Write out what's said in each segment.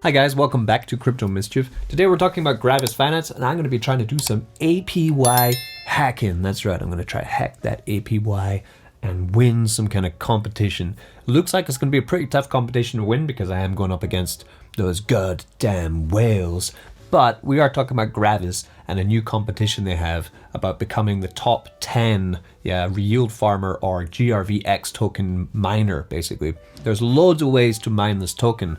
Hi guys, welcome back to Crypto Mischief. Today we're talking about GRAVIS Finance, and I'm going to be trying to do some APY hacking. That's right, I'm going to try to hack that APY and win some kind of competition. Looks like it's going to be a pretty tough competition to win because I am going up against those goddamn whales. But we are talking about GRAVIS and a new competition they have about becoming the top 10 yield farmer or GRVX token miner, basically. There's loads of ways to mine this token.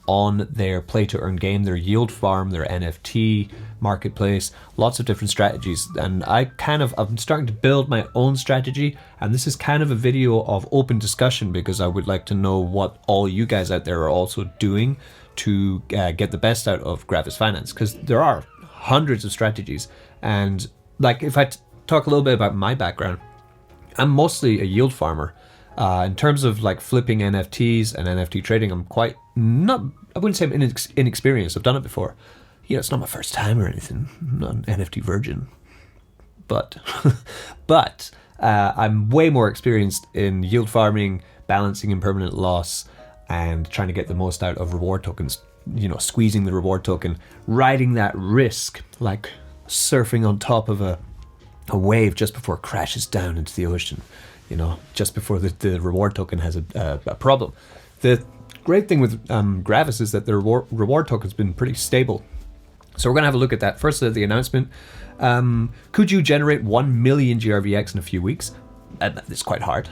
On their play to earn game, their yield farm, their NFT marketplace, lots of different strategies. And I'm starting to build my own strategy. And this is kind of a video of open discussion because I would like to know what all you guys out there are also doing to get the best out of GRAVIS Finance, because there are hundreds of strategies. And like, if I talk a little bit about my background, I'm mostly a yield farmer. In terms of like flipping NFTs and NFT trading, I'm quite I wouldn't say I'm inexperienced. I've done it before. It's not my first time or anything. I'm not an NFT virgin. But I'm way more experienced in yield farming, balancing impermanent loss, and trying to get the most out of reward tokens. Squeezing the reward token, riding that risk, like surfing on top of a wave just before it crashes down into the ocean. Just before the reward token has a problem. The great thing with GRAVIS is that the reward token's been pretty stable. So we're going to have a look at that. First, the announcement. Could you generate 1 million GRVX in a few weeks? It's quite hard.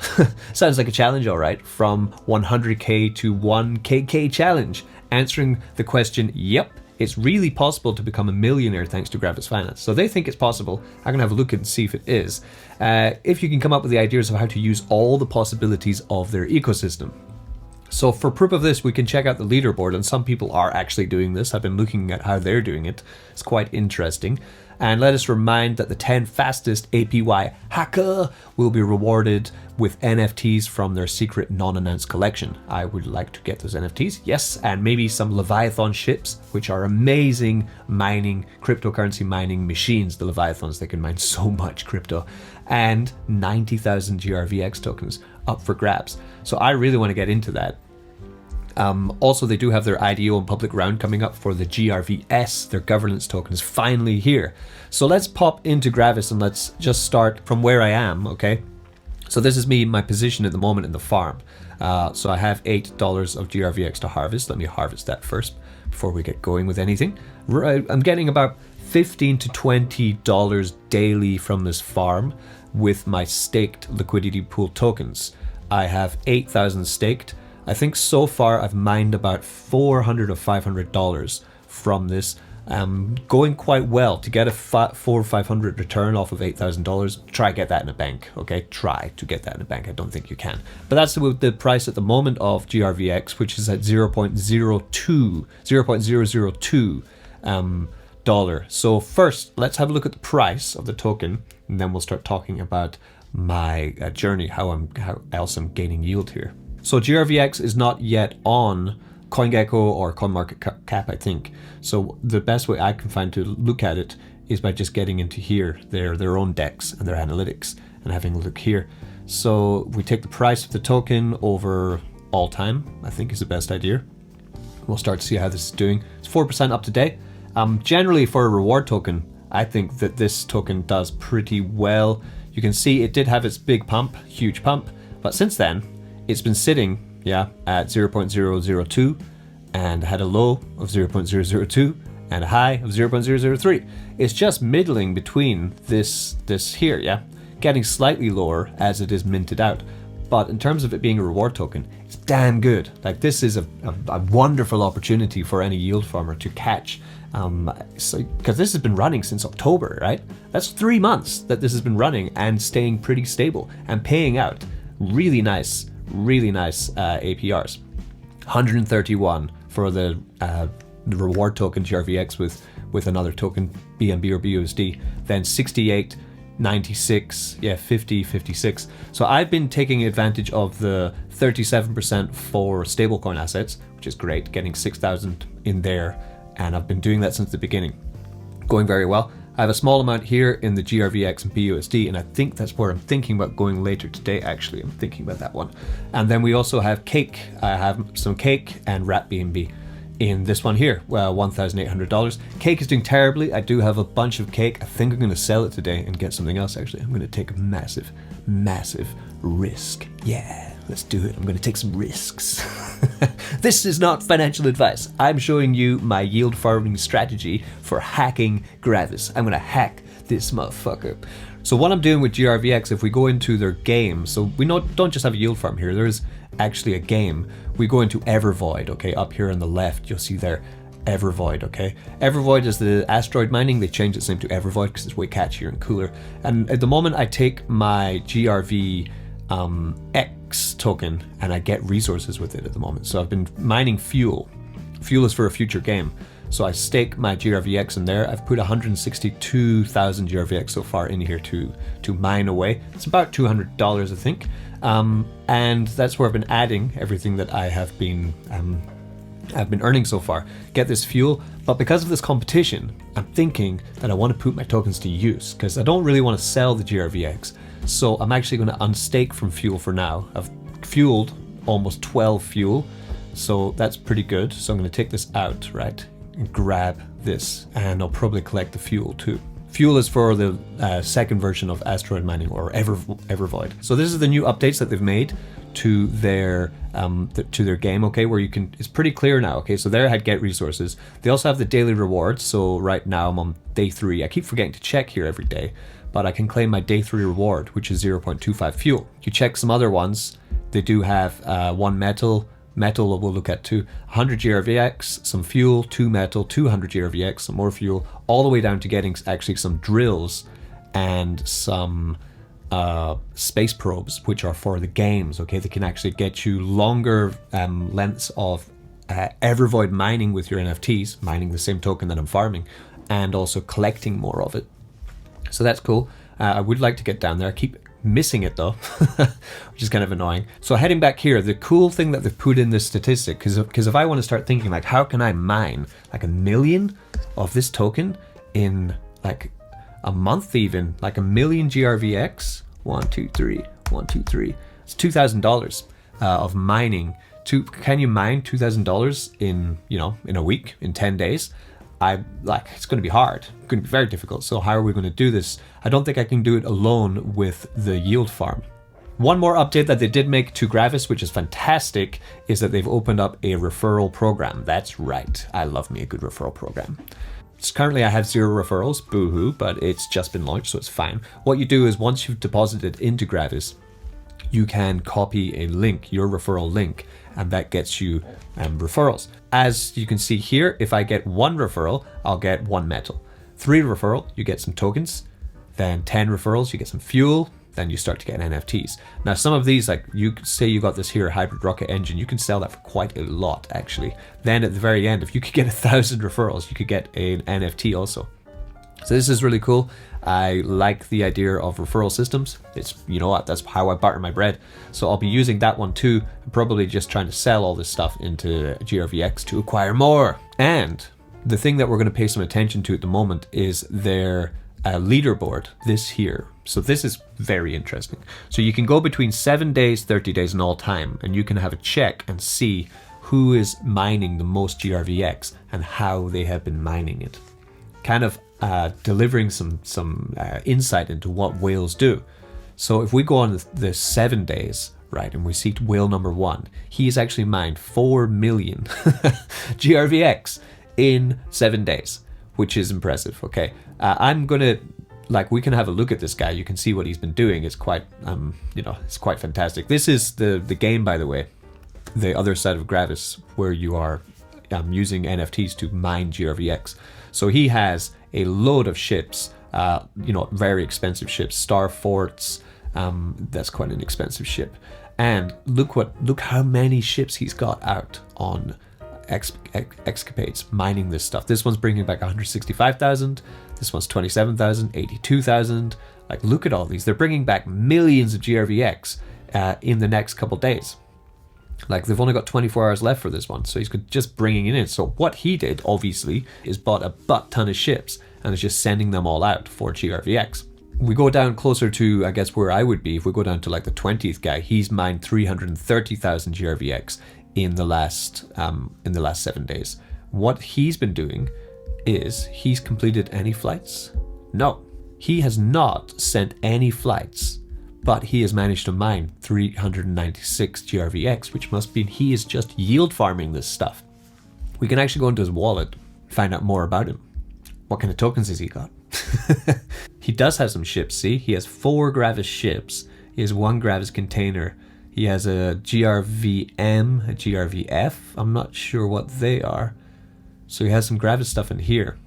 Sounds like a challenge, all right. From 100k to 1kk challenge. Answering the question, yep. It's really possible to become a millionaire thanks to GRAVIS Finance. So they think it's possible. I'm going to have a look and see if it is. If you can come up with the ideas of how to use all the possibilities of their ecosystem. So for proof of this, we can check out the leaderboard, and some people are actually doing this. I've been looking at how they're doing it. It's quite interesting. And let us remind that the 10 fastest APY hacker will be rewarded with NFTs from their secret non-announced collection. I would like to get those NFTs, yes, and maybe some Leviathan ships, which are amazing cryptocurrency mining machines. The Leviathans, they can mine so much crypto, and 90,000 GRVX tokens up for grabs. So I really want to get into that. Also, they do have their IDO and public round coming up for the GRVS. Their governance token is finally here. So let's pop into GRAVIS and let's just start from where I am, okay? So this is my position at the moment in the farm. So I have $8 of GRVX to harvest. Let me harvest that first before we get going with anything. I'm getting about $15 to $20 daily from this farm with my staked liquidity pool tokens. I have 8,000 staked. I think so far I've mined about $400 or $500 from this. Going quite well to get a $400 or $500 return off of $8,000. Try get that in a bank, okay? Try to get that in a bank. I don't think you can. But that's the price at the moment of GRVX, which is at 0.002 dollar. So first, let's have a look at the price of the token, and then we'll start talking about my journey, how else I'm gaining yield here. So GRVX is not yet on CoinGecko or CoinMarketCap, I think. So the best way I can find to look at it is by just getting into here, their own DEX and their analytics, and having a look here. So we take the price of the token over all time, I think is the best idea. We'll start to see how this is doing. It's 4% up to date. Generally for a reward token, I think that this token does pretty well. You can see it did have its big pump, huge pump, but since then, it's been sitting, at 0.002 and had a low of 0.002 and a high of 0.003. It's just middling between this here, getting slightly lower as it is minted out. But in terms of it being a reward token, it's damn good. Like, this is a wonderful opportunity for any yield farmer to catch. Because this has been running since October, right? That's 3 months that this has been running and staying pretty stable and paying out really nice APRs. 131 for the reward token GRVX with another token, BNB or BUSD, then 68, 96, 50, 56. So I've been taking advantage of the 37% for stablecoin assets, which is great, getting 6,000 in there, and I've been doing that since the beginning. Going very well. I have a small amount here in the GRVX and BUSD, and I think that's where I'm thinking about going later today, actually. I'm thinking about that one. And then we also have Cake. I have some Cake and Wrap BNB in this one here, $1,800. Cake is doing terribly. I do have a bunch of cake. I think I'm going to sell it today and get something else, actually. I'm going to take a massive, massive risk. Yeah, let's do it. I'm going to take some risks. This is not financial advice. I'm showing you my yield farming strategy for hacking Gravis. I'm going to hack this motherfucker. So what I'm doing with GRVX, if we go into their game, so we don't just have a yield farm here, there's actually a game. We go into evervoid, okay, up here on the left, you'll see there, evervoid, okay. Evervoid is the asteroid mining. They changed its name to evervoid because it's way catchier and cooler. And at the moment I take my GRV X token and I get resources with it at the moment. So I've been mining fuel. Fuel is for a future game. So I stake my GRVX in there. I've put 162,000 GRVX so far in here to mine away. It's about $200, I think. And that's where I've been adding everything that I've been earning so far. Get this fuel, but because of this competition, I'm thinking that I want to put my tokens to use because I don't really want to sell the GRVX. So I'm actually going to unstake from fuel for now. I've fueled almost 12 fuel, so that's pretty good. So I'm going to take this out, right, and grab this, and I'll probably collect the fuel too. Fuel is for the second version of asteroid mining, or evervoid. So this is the new updates that they've made to their game, okay, where you can, it's pretty clear now, okay, so there I had get resources. They also have the daily rewards, so right now I'm on day 3. I keep forgetting to check here every day, but I can claim my day 3 reward, which is 0.25 fuel. You check some other ones, they do have 1 metal we'll look at too, 100 GRVX, some fuel, 2 metal, 200 GRVX, some more fuel, all the way down to getting actually some drills and some space probes, which are for the games, okay? They can actually get you longer lengths of evervoid mining with your NFTs, mining the same token that I'm farming, and also collecting more of it. So that's cool. I would like to get down there. I keep missing it though, which is kind of annoying. So heading back here, the cool thing that they've put in this statistic, because if I want to start thinking like, how can I mine like 1 million of this token in like a month, even like 1 million GRVX, 1, 2, 3, 1, 2, 3. It's $2,000 of mining. Can you mine $2,000 in a week, in 10 days? It's going to be hard. It's going to be very difficult. So how are we going to do this? I don't think I can do it alone with the yield farm. One more update that they did make to Gravis, which is fantastic, is that they've opened up a referral program. That's right. I love me a good referral program. So currently I have 0 referrals, boo-hoo, but it's just been launched, so it's fine. What you do is once you've deposited into Gravis, you can copy a link, your referral link, and that gets you referrals. As you can see here, if I get 1 referral, I'll get 1 metal. 3 referral, you get some tokens. Then 10 referrals, you get some fuel. Then you start to get NFTs. Now some of these, like you could say you got this here hybrid rocket engine, you can sell that for quite a lot actually. Then at the very end, if you could get 1,000 referrals, you could get an NFT also. So this is really cool. I like the idea of referral systems. It's, you know what, that's how I barter my bread. So I'll be using that one too. I'm probably just trying to sell all this stuff into GRVX to acquire more. And the thing that we're going to pay some attention to at the moment is their leaderboard, this here. So this is very interesting. So you can go between 7 days, 30 days and all time, and you can have a check and see who is mining the most GRVX and how they have been mining it. Kind of delivering some insight into what whales do. So if we go on the 7 days, right, and we see whale number 1, he's actually mined 4 million GRVX in 7 days, which is impressive. Okay, I'm gonna, like, we can have a look at this guy. You can see what he's been doing. It's quite, it's quite fantastic. This is the game, by the way, the other side of Gravis, where you are using NFTs to mine GRVX. So he has a load of ships, very expensive ships, star forts. That's quite an expensive ship. And look how many ships he's got out on escapades mining this stuff. This one's bringing back 165,000. This one's 27,000, 82,000. Like, look at all these. They're bringing back millions of GRVX in the next couple days. Like, they've only got 24 hours left for this one, so he's just bringing it in. So what he did, obviously, is bought a butt ton of ships and is just sending them all out for GRVX. We go down closer to, I guess, where I would be. If we go down to like the 20th guy, he's mined 330,000 GRVX in the last 7 days. What he's been doing is he's completed any flights? No, he has not sent any flights, but he has managed to mine 396 GRVX, which must mean he is just yield farming this stuff. We can actually go into his wallet, find out more about him. What kind of tokens has he got? He does have some ships, see? He has 4 GRAVIS ships. He has 1 GRAVIS container. He has a GRVM, a GRVF. I'm not sure what they are. So he has some GRAVIS stuff in here.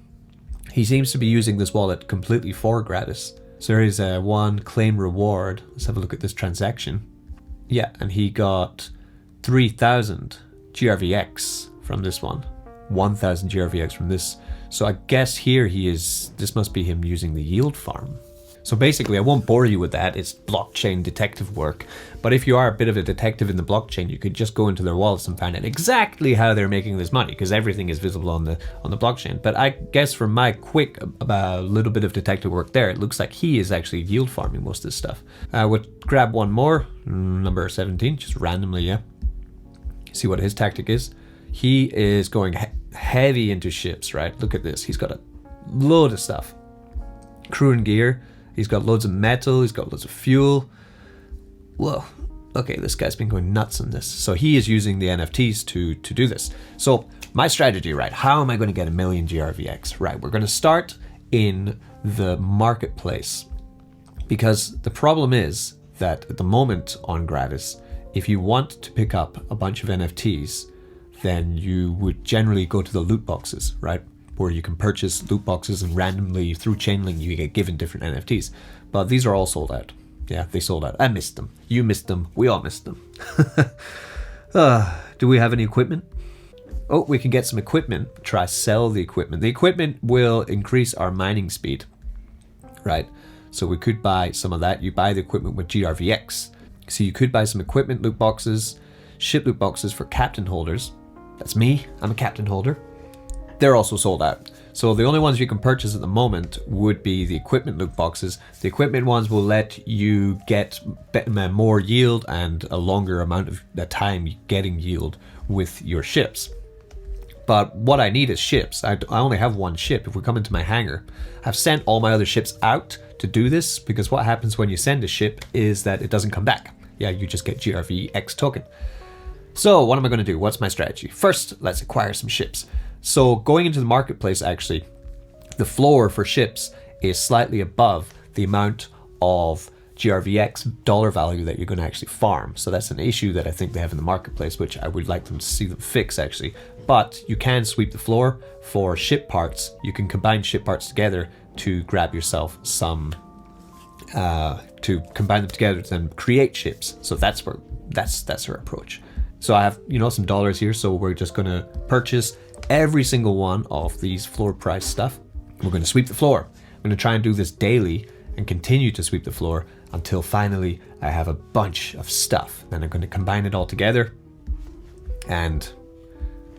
He seems to be using this wallet completely for GRAVIS. So there is a 1 claim reward. Let's have a look at this transaction. Yeah, and he got 3,000 GRVX from this one. 1,000 GRVX from this. So I guess here this must be him using the yield farm. So basically, I won't bore you with that. It's blockchain detective work. But if you are a bit of a detective in the blockchain, you could just go into their wallets and find out exactly how they're making this money, because everything is visible on the blockchain. But I guess from my quick little bit of detective work there, it looks like he is actually yield farming most of this stuff. We'll grab one more, number 17, just randomly, yeah. See what his tactic is. He is going heavy into ships, right? Look at this. He's got a load of stuff. Crew and gear. He's got loads of metal. He's got loads of fuel. Whoa. Okay, this guy's been going nuts on this. So he is using the NFTs to do this. So my strategy, right? How am I going to get 1 million GRVX? Right, we're going to start in the marketplace, because the problem is that at the moment on GRAVIS, if you want to pick up a bunch of NFTs, then you would generally go to the loot boxes, right? Where you can purchase loot boxes and randomly through Chainlink you get given different NFTs. But these are all sold out. Yeah, they sold out. I missed them. You missed them. We all missed them. Do we have any equipment? Oh, we can get some equipment. Try sell the equipment. The equipment will increase our mining speed, right? So we could buy some of that. You buy the equipment with GRVX. So you could buy some equipment loot boxes, ship loot boxes for captain holders. That's me. I'm a captain holder. They're also sold out. So the only ones you can purchase at the moment would be the equipment loot boxes. The equipment ones will let you get more yield and a longer amount of time getting yield with your ships. But what I need is ships. I only have 1 ship. If we come into my hangar, I've sent all my other ships out to do this, because what happens when you send a ship is that it doesn't come back. Yeah, you just get GRVX token. So what am I going to do? What's my strategy? First, let's acquire some ships. So going into the marketplace, actually, the floor for ships is slightly above the amount of GRVX dollar value that you're going to actually farm. So that's an issue that I think they have in the marketplace, which I would like them to see them fix, actually. But you can sweep the floor for ship parts. You can combine ship parts together to grab yourself some, to combine them together to then create ships. So that's our approach. So I have, some dollars here. So we're just going to purchase every single one of these floor price stuff. We're going to sweep the floor. I'm going to try and do this daily and continue to sweep the floor until finally I have a bunch of stuff. Then I'm going to combine it all together and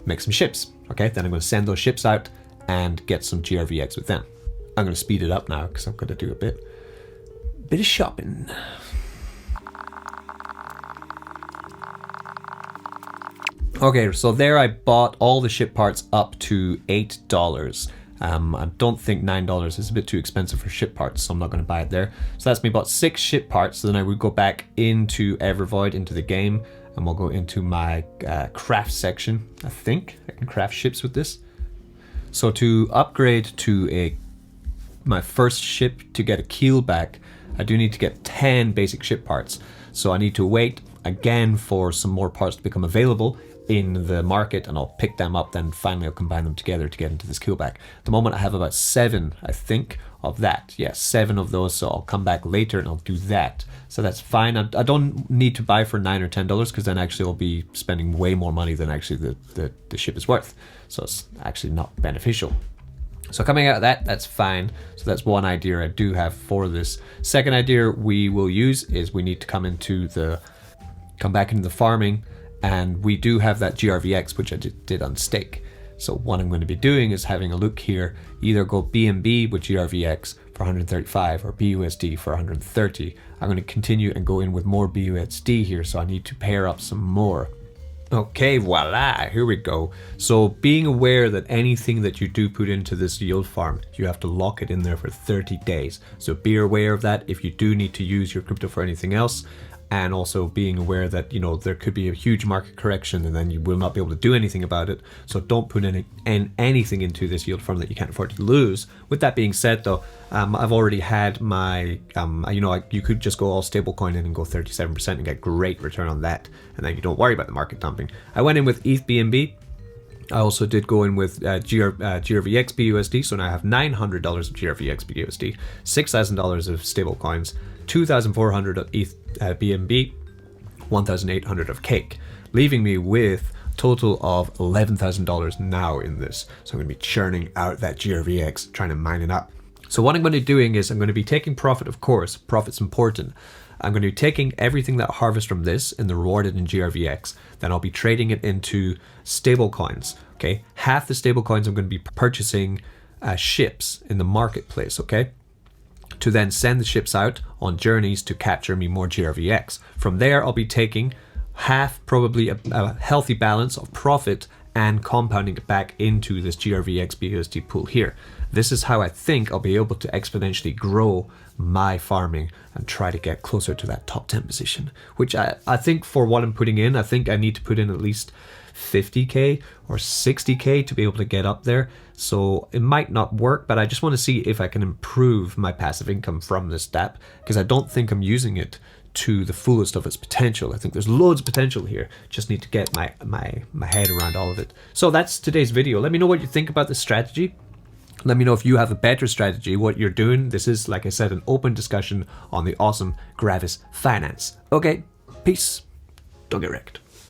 make some ships. Okay, then I'm going to send those ships out and get some GRVX with them. I'm going to speed it up now because I'm going to do a bit of shopping. Okay, so there I bought all the ship parts up to $8. I don't think $9 is a bit too expensive for ship parts, so I'm not going to buy it there. So that's me bought 6 ship parts. So then I would go back into Evervoid, into the game, and we'll go into my craft section. I think I can craft ships with this. So to upgrade to my first ship to get a keel back, I do need to get 10 basic ship parts. So I need to wait again for some more parts to become available in the market, and I'll pick them up, then finally I'll combine them together to get into this keelback. At the moment I have about 7, I think, of that. Yeah, 7 of those, so I'll come back later and I'll do that. So that's fine. I don't need to buy for $9 or $10 because then actually I'll be spending way more money than actually the ship is worth. So it's actually not beneficial. So coming out of that, that's fine. So that's one idea I do have for this. Second idea we will use is we need to come back into the farming. And we do have that GRVX, which I did on stake. So what I'm going to be doing is having a look here, either go BNB with GRVX for 135 or BUSD for 130. I'm going to continue and go in with more BUSD here, so I need to pair up some more. Okay, voila, here we go. So being aware that anything that you do put into this yield farm, you have to lock it in there for 30 days. So be aware of that if you do need to use your crypto for anything else. And also being aware that, there could be a huge market correction and then you will not be able to do anything about it. So don't put anything into this yield farm that you can't afford to lose. With that being said though, I've already had my, you could just go all stablecoin in and go 37% and get great return on that. And then you don't worry about the market dumping. I went in with ETH BNB. I also did go in with GRVX BUSD, so now I have $900 of GRVX BUSD, $6,000 of stable coins, 2,400 of ETH BNB, 1,800 of Cake, leaving me with a total of $11,000 now in this. So I'm going to be churning out that GRVX, trying to mine it up. So what I'm going to be doing is I'm going to be taking profit, of course. Profit's important. I'm going to be taking everything that I harvest from this and the rewarded in GRVX. Then I'll be trading it into stable coins. Okay, half the stable coins I'm going to be purchasing ships in the marketplace. Okay, to then send the ships out on journeys to capture me more GRVX. From there, I'll be taking half, probably a healthy balance of profit and compounding it back into this GRVX BUSD pool here. This is how I think I'll be able to exponentially grow my farming and try to get closer to that top 10 position, which I think for what I'm putting in, I think I need to put in at least 50k or 60k to be able to get up there. So it might not work, but I just want to see if I can improve my passive income from this DApp, because I don't think I'm using it to the fullest of its potential. I think there's loads of potential here. Just need to get my head around all of it. So that's today's video. Let me know what you think about this strategy. Let me know if you have a better strategy, what you're doing. This is, like I said, an open discussion on the awesome Gravis finance. Okay, peace. Don't get wrecked.